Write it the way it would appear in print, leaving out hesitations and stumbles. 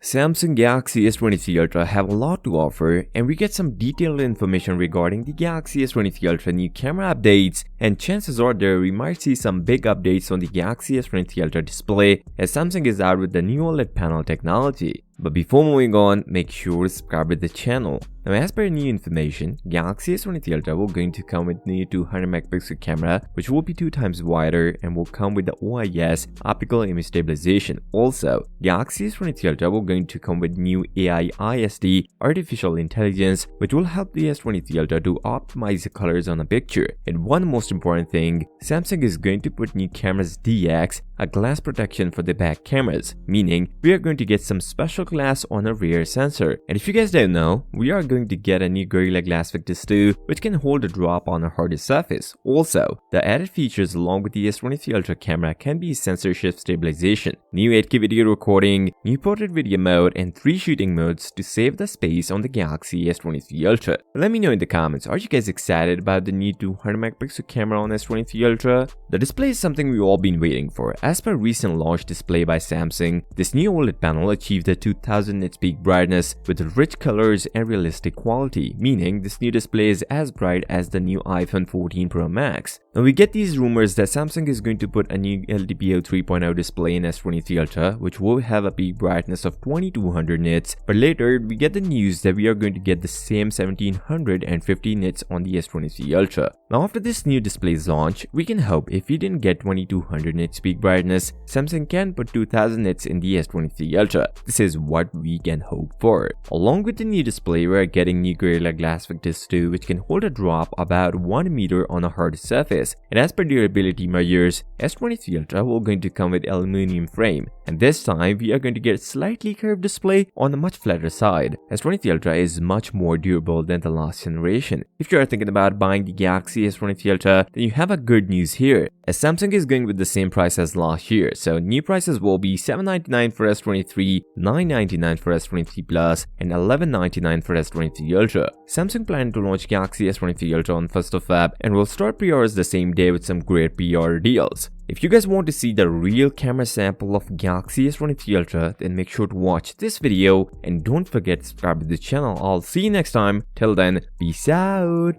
Samsung Galaxy S23 Ultra have a lot to offer, and we get some detailed information regarding the Galaxy S23 Ultra new camera updates, and chances are there we might see some big updates on the Galaxy S23 Ultra display as Samsung is out with the new OLED panel technology. But before moving on, make sure to subscribe to the channel. Now, as per new information, Galaxy S23 Ultra will going to come with new 200 megapixel camera, which will be 2 times wider and will come with the OIS optical image stabilization. Also, Galaxy S23 Ultra will going to come with new AI ISD artificial intelligence, which will help the S23 Ultra to optimize the colors on a picture. And one most important thing, Samsung is going to put new cameras DX, a glass protection for the back cameras, meaning we are going to get some special glass on a rear sensor. And if you guys don't know, we are going to get a new Gorilla Glass Victus 2, which can hold a drop on a harder surface. Also, the added features along with the S23 Ultra camera can be sensor shift stabilization, new 8K video recording, new portrait video mode, and 3 shooting modes to save the space on the Galaxy S23 Ultra. Let me know in the comments, are you guys excited about the new 200 megapixel camera on S23 Ultra? The display is something we've all been waiting for. As per recent launch display by Samsung, this new OLED panel achieved a 2000 nits peak brightness with rich colors and realistic quality, meaning this new display is as bright as the new iPhone 14 Pro Max. Now we get these rumors that Samsung is going to put a new LTPO 3.0 display in S23 Ultra, which will have a peak brightness of 2200 nits, but later we get the news that we are going to get the same 1750 nits on the S23 Ultra. Now after this new display's launch, we can hope if we didn't get 2200 nits peak brightness, Samsung can put 2000 nits in the S23 Ultra. This is what we can hope for. Along with the new display, we are getting new Gorilla Glass Victus 2, which can hold a drop about 1 meter on a hard surface. And as per durability measures, S23 Ultra will going to come with aluminum frame, and this time we are going to get slightly curved display on a much flatter side. S23 Ultra is much more durable than the last generation. If you are thinking about buying the Galaxy S23 Ultra, then you have a good news here, as Samsung is going with the same price as last year. So new prices will be $799 for S23, $999 for S23 Plus, and $1199 for S23 Ultra. Samsung plan to launch Galaxy S23 Ultra on 1st of Feb and will start pre-orders the same day with some great pre-order deals. If you guys want to see the real camera sample of Galaxy S23 Ultra, then make sure to watch this video and don't forget to subscribe to the channel. I'll see you next time. Till then, peace out.